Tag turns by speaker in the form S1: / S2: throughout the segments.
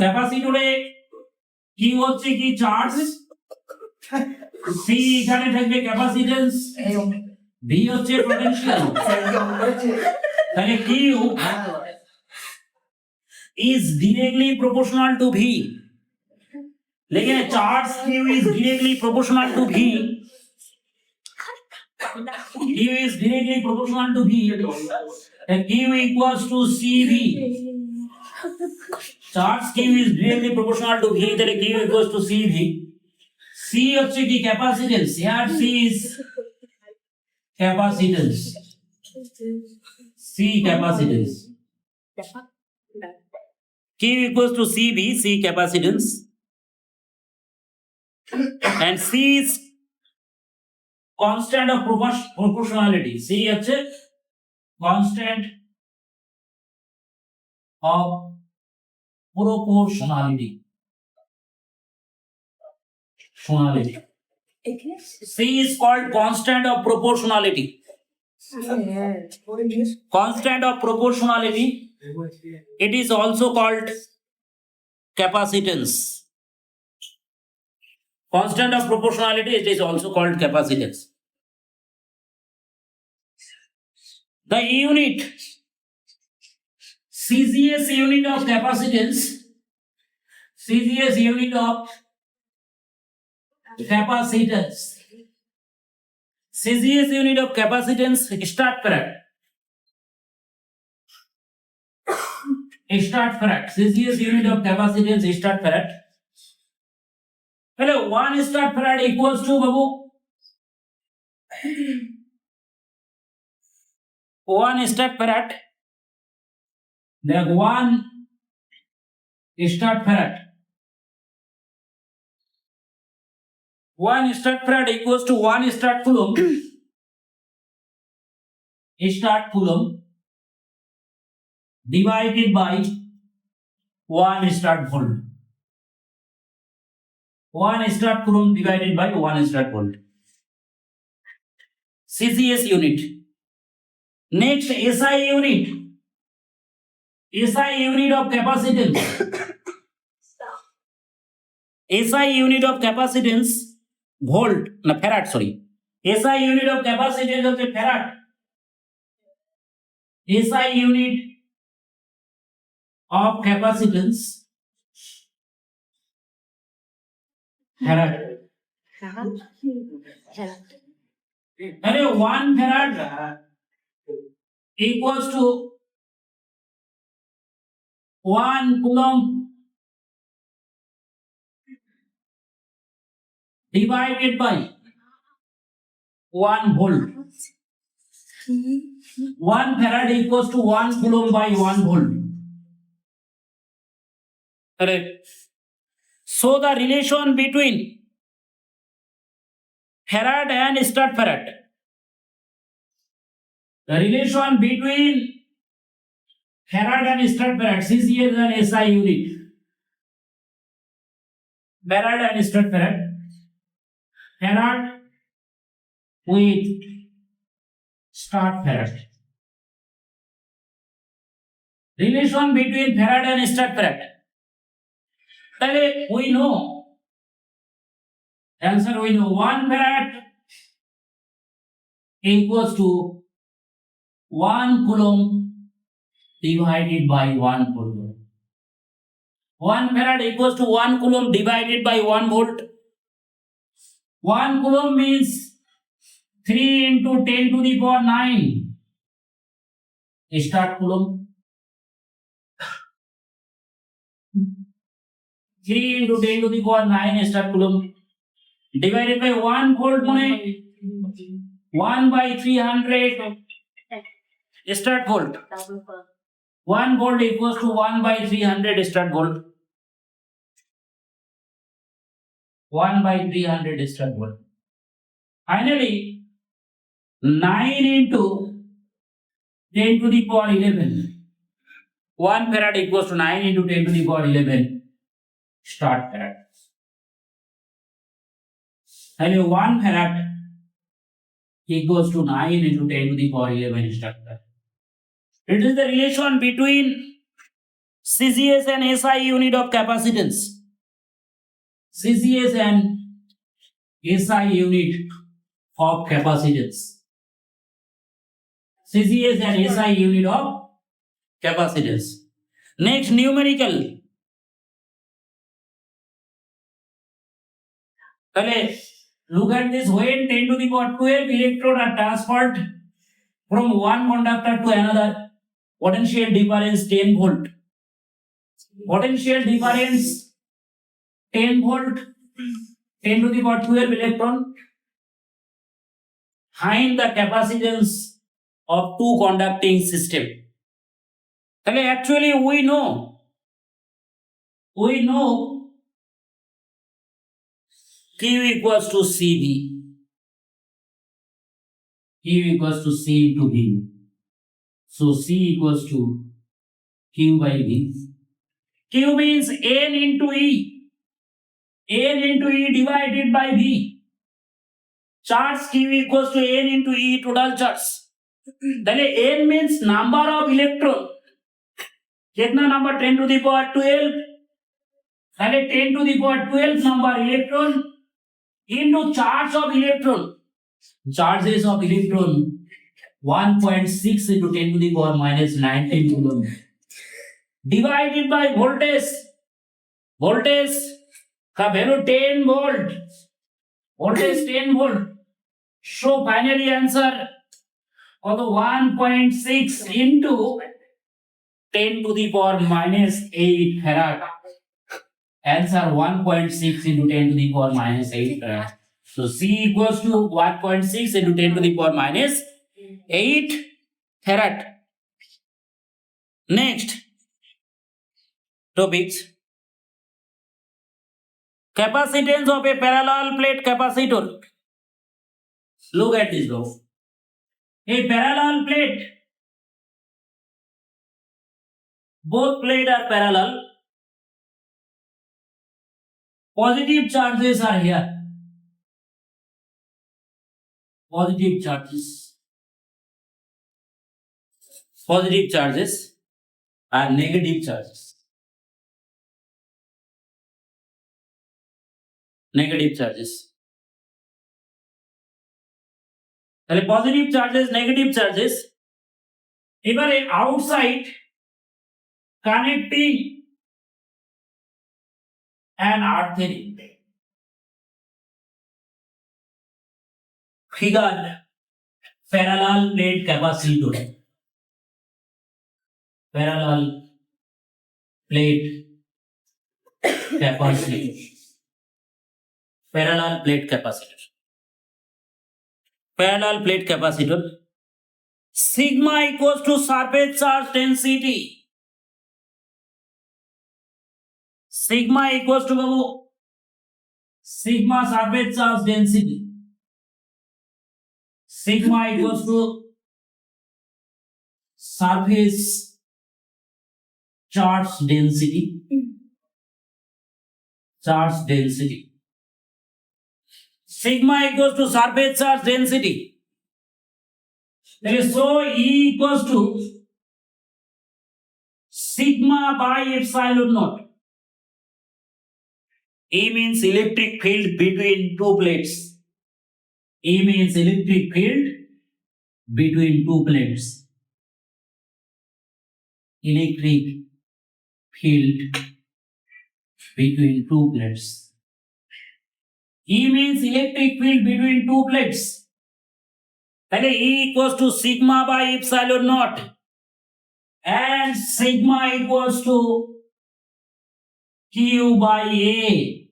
S1: ক্যাপাসিটরে কি হচ্ছে কি চার্জ সি এখানে থাকবে ক্যাপাসিটেন্স ভি হচ্ছে পোটেনশিয়াল তাহলে Q is directly proportional to V लेकिन charge Q is directly proportional to V Q is directly proportional to V and Q equals to CV charge Q is directly proportional to V then Q equals to CV C হচ্ছে কি capacitance here C is capacitance C capacitance Q equals to CV, C capacitance, and C is constant of proportionality. C is constant of proportionality. C is called constant of proportionality. Constant of proportionality. It is also called capacitance. Constant of proportionality, it is also called capacitance. The unit, CGS unit of capacitance, CGS unit of capacitance, CGS unit of capacitance, start farad. Start farad. CGS unit of capacitance, start farad. Hello, 1 start farad equals to babu 1 start farad. Then 1 start farad. 1 start farad equals to 1 start coulomb. Start coulomb divided by 1 start volt. 1 start coulomb divided by 1 start volt. CCS unit. Next SI unit. SI unit of capacitance. SI unit of capacitance volt. No, farad, sorry. SI unit of capacitance is farad. SI unit of capacitance farad. अरे 1 farad equals to 1 coulomb divided by 1 volt. 1 farad equals to 1 coulomb by 1 volt. Correct. So the relation between farad and start farad. The relation between farad and start farad, CCS and SI unit. Farad and start farad. Farad with start farad. Relation between farad and start farad. We know. Answer we know. 1 farad equals to 1 coulomb divided by 1 volt. 1 farad equals to 1 coulomb divided by 1 volt. 1 coulomb means 3 into 10 to the power 9. Start coulomb. 3 into 10 to the power 9 start coulomb. Divided by 1 volt mone 1 by 300 start volt. 1 volt equals to 1 by 300 start volt. 1 by 300 start volt. Finally, 9 into 10 to the power 11. 1 farad equals to 9 into 10 to the power 11 start farad. And 1 farad equals to 9 into 10 to the power 11 start farad. It is the relation between CGS and SI unit of capacitance. CGS and SI unit of capacitance. CGS and SI unit of capacitance. Next, numerical. Look at this. When 10 to the power 12 electrons are transferred from one conductor to another, potential difference 10 volt. Potential difference 10 volt, 10 to the power 12 electron. Find the capacitance of two conducting system. Actually we know Q equals to CV. Q equals to C into V. So C equals to Q by V. Q means N into E. N into E divided by V. Charge Q equals to N into E total charge. N means number of electron. कितना number 10 to the power 12? 10 to the power 12 number electron into charge of electron. Charges of electron 1.6 into 10 to the power minus 19 coulomb. Divided by voltage. Voltage का value 10 volt. Voltage 10 volt. So finally answer of the 1.6 into 10 to the power minus 8 farad. Answer 1.6 into 10 to the power minus 8 farad. So C equals to 1.6 into 10 to the power minus 8 farad. Next topics. Capacitance of a parallel plate capacitor. Look at this though. A parallel plate. Both plates are parallel. Positive charges are here. Positive charges. Positive charges are negative charges. Negative charges. Positive charges, negative charges. Even outside connecting and artery. Figure parallel plate capacitor. Parallel plate capacitor. Parallel plate capacitor. Parallel plate capacitor. Sigma equals to surface charge density. Sigma equals to sigma surface charge density. Sigma equals to surface charge density. Charge density. Sigma equals to surface charge density. So E equals to sigma by epsilon naught. E means electric field between two plates. E means electric field between two plates. Electric field between two plates. E means electric field between two plates. E equals to sigma by epsilon naught. And sigma equals to Q by A.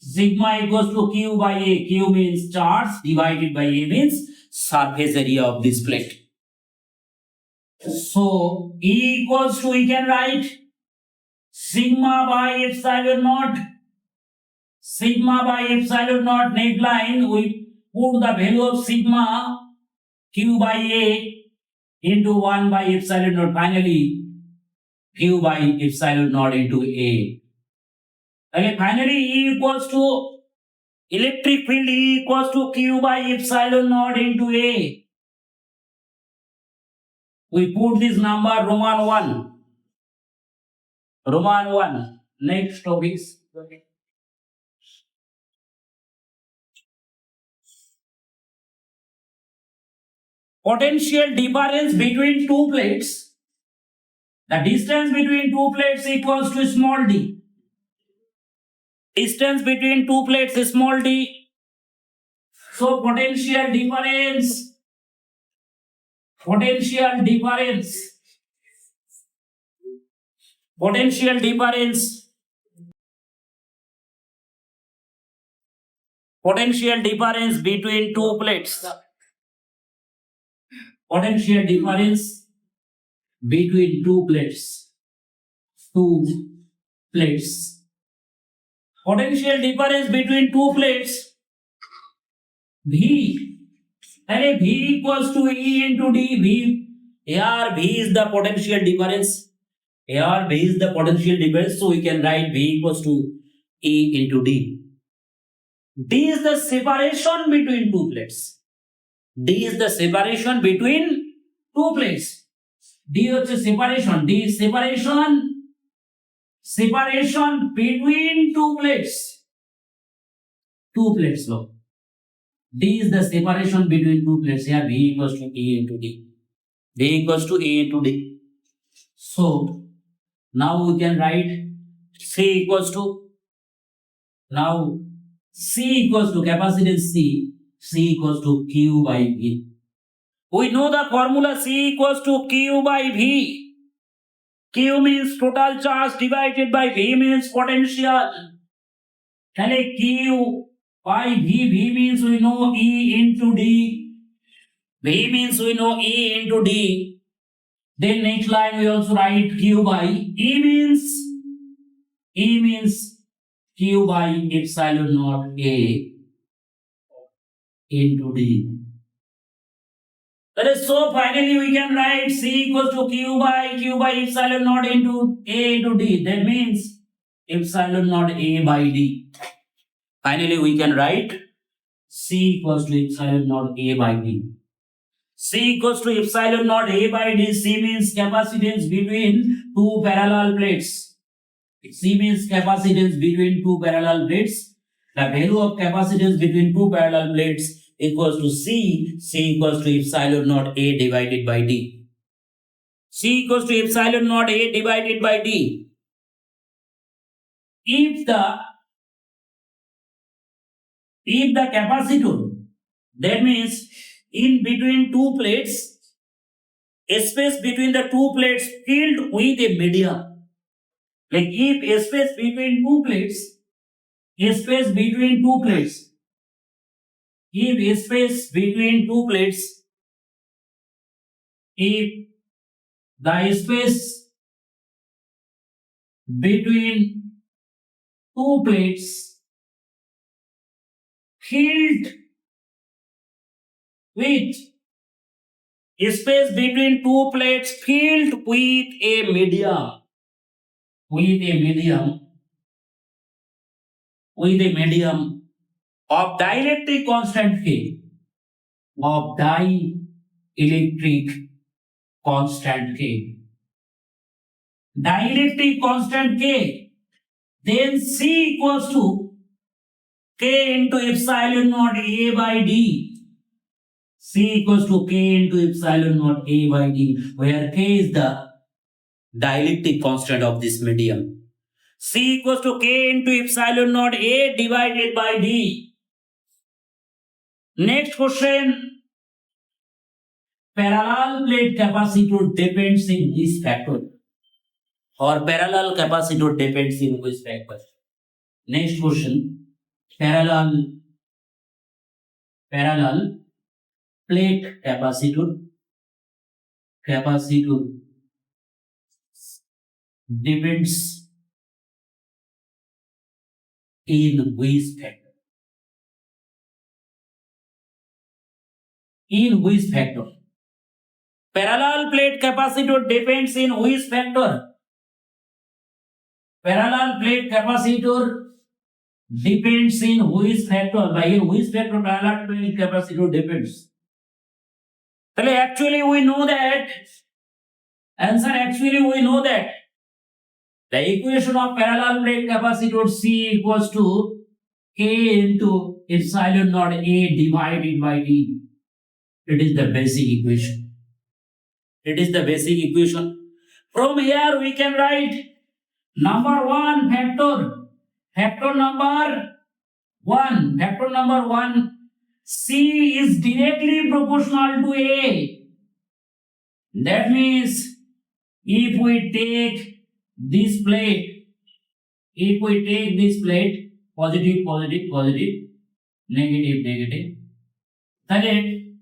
S1: Sigma equals to Q by A. Q means charge divided by A means surface area of this plate. So E equals to, we can write sigma by epsilon naught. Sigma by epsilon naught neckline, we put the value of sigma Q by A into 1 by epsilon naught. Finally, Q by epsilon naught into A. Okay, finally, E equals to electric field E equals to Q by epsilon naught into A. We put this number Roman 1. Roman 1. Next topics. Potential difference between two plates. The distance between two plates equals to small d. Distance between two plates is small d. So potential difference potential difference between two plates, potential difference between two plates, potential difference between two plates, V, and V equals to E into D. V, here V is the potential difference. Here V is the potential difference, so we can write V equals to E into D. D is the separation between two plates. D is the separation between two plates. D is separation. D is separation between two plates. Two plates, look. D is the separation between two plates. Here V equals to E into D. V equals to E into D. So now we can write C equals to, now C equals to capacitance C equals to Q by V. We know the formula C equals to Q by V. Q means total charge divided by V means potential. Q by V, V means we know E into D. V means we know E into D. Then next line we also write Q by E means Q by epsilon naught A into D. That is, so finally we can write C equals to Q by epsilon naught into A into D. That means epsilon naught A by D. Finally we can write C equals to epsilon naught A by D. C equals to epsilon naught A by D. C means capacitance between two parallel plates. C means capacitance between two parallel plates. The value of capacitance between two parallel plates equals to C. C equals to epsilon naught A divided by D. C equals to epsilon naught A divided by D. If the capacitor, that means in between two plates, a space between the two plates filled with a medium. Like if a space between two plates, if a space between two plates if the space between two plates filled with a space between two plates filled with a medium of dielectric constant K, dielectric constant K, then C equals to K into epsilon naught A by D. C equals to K into epsilon naught A by D, where K is the dielectric constant of this medium. C equals to K into epsilon naught A divided by D. Next question. Parallel plate capacitor depends in this factor. Or parallel capacitor depends in which factor? Next question. Parallel plate capacitor depends in which factor? In which factor? Parallel plate capacitor depends in which factor? Parallel plate capacitor depends in which factor? By in which factor parallel plate capacitor depends? Actually we know that The equation of parallel plate capacitor C equals to K into epsilon naught A divided by D. It is the basic equation. It is the basic equation. From here we can write number 1 factor number 1, C is directly proportional to A. That means if we take this plate, positive, negative, then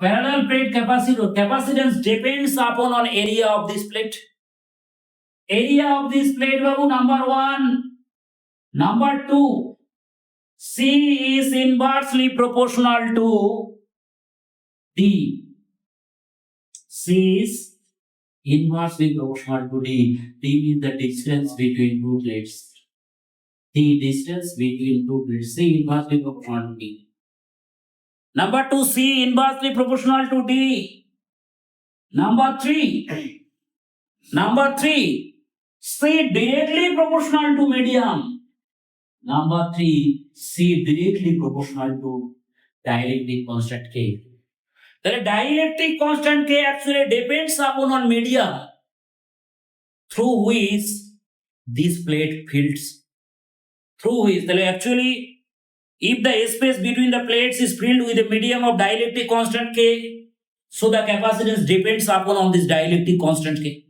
S1: parallel plate capacitance depends upon area of this plate. Area of this plate, babu, number 1. Number 2, C is inversely proportional to D. C is inversely proportional to D. D means the distance between two plates. The distance between two plates. C inversely proportional to D. Number 2, C inversely proportional to D. Number 3, C directly proportional to medium. Number 3, C directly proportional to dielectric constant K. The dielectric constant K actually depends upon medium through which this plate fills. Actually, if the space between the plates is filled with a medium of dielectric constant K, so the capacitance depends upon this dielectric constant K.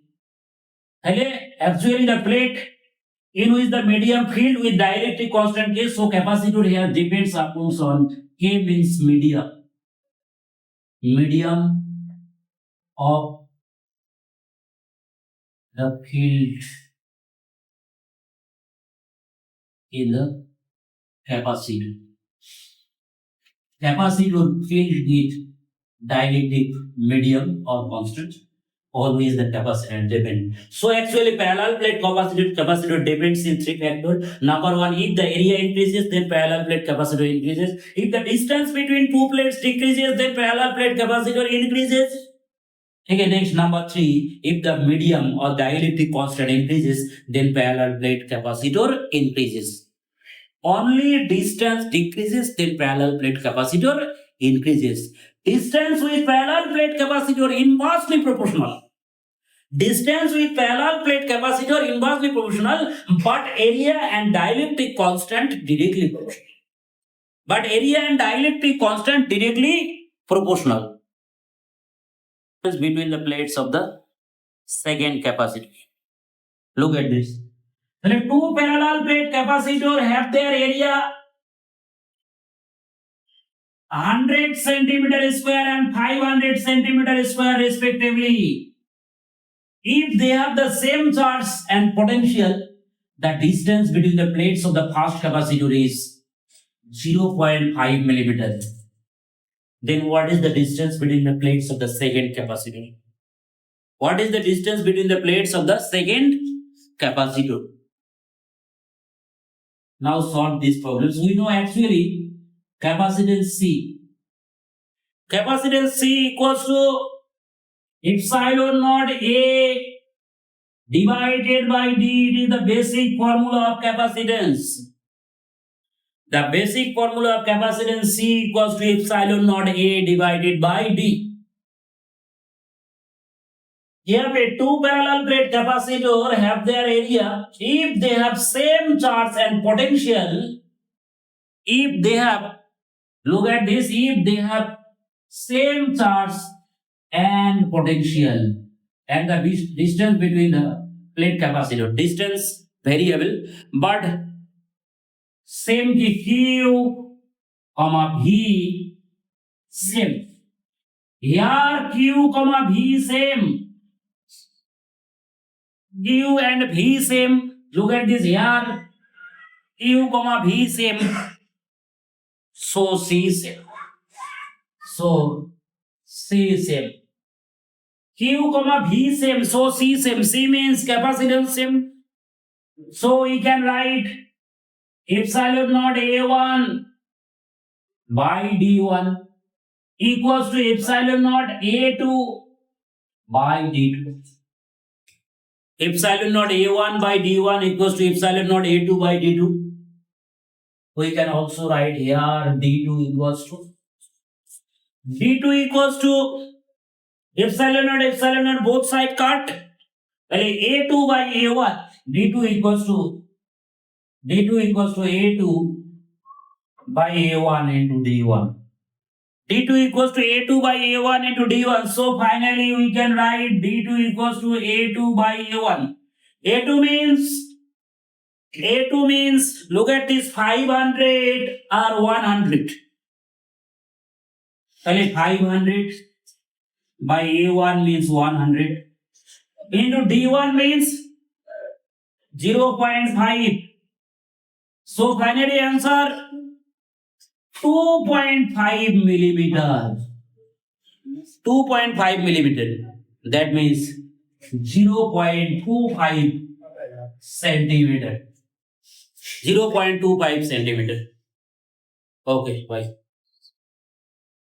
S1: Actually, the plate in which the medium filled with dielectric constant K, so capacitor here depends upon K means medium of the field in the capacitor. Capacitor filled with dielectric medium or constant, always the capacitor depend. So actually parallel plate capacitor depends in 3 factors. Number 1, if the area increases, then parallel plate capacitor increases. If the distance between two plates decreases, then parallel plate capacitor increases. Okay, next, number 3, if the medium or dielectric constant increases, then parallel plate capacitor increases. Only distance decreases, then parallel plate capacitor increases. Distance with parallel plate capacitor inversely proportional. But area and dielectric constant directly proportional. Between the plates of the second capacitor. Look at this. The two parallel plate capacitor have their area 100 centimeter square and 500 centimeter square respectively. If they have the same charge and potential, the distance between the plates of the first capacitor is 0.5 millimeter. Then what is the distance between the plates of the second capacitor? What is the distance between the plates of the second capacitor? Now solve these problems. We know actually capacitance C. Capacitance C equals to epsilon naught A divided by D. It is the basic formula of capacitance. The basic formula of capacitance C equals to epsilon naught A divided by D. Here two parallel plate capacitor have their area. If they have same charge and potential, look at this, if they have same charge and potential, and the distance between the plate capacitor, distance variable, but same Q, V same. Here Q, V same. Q and V same. Look at this here. Q, V same. So C same. Q, V same. So C same. C means capacitance same. So we can write epsilon naught A1 by D1 equals to epsilon naught A2 by D2. epsilon naught A1 by D1 equals to epsilon naught A2 by D2. We can also write here D2 equals to epsilon naught both side cut. A2 by A1 D2 equals to A2 by A1 into D1. D2 equals to A2 by A1 into D1. So finally we can write D2 equals to A2 by A1. A2 means look at this 500 or 100. 500 by A1 means 100 into D1 means 0.5. So finally answer 2.5 millimeter. 2.5 millimeter. That means 0.25 centimeter. 0.25 centimeter. Okay, bye.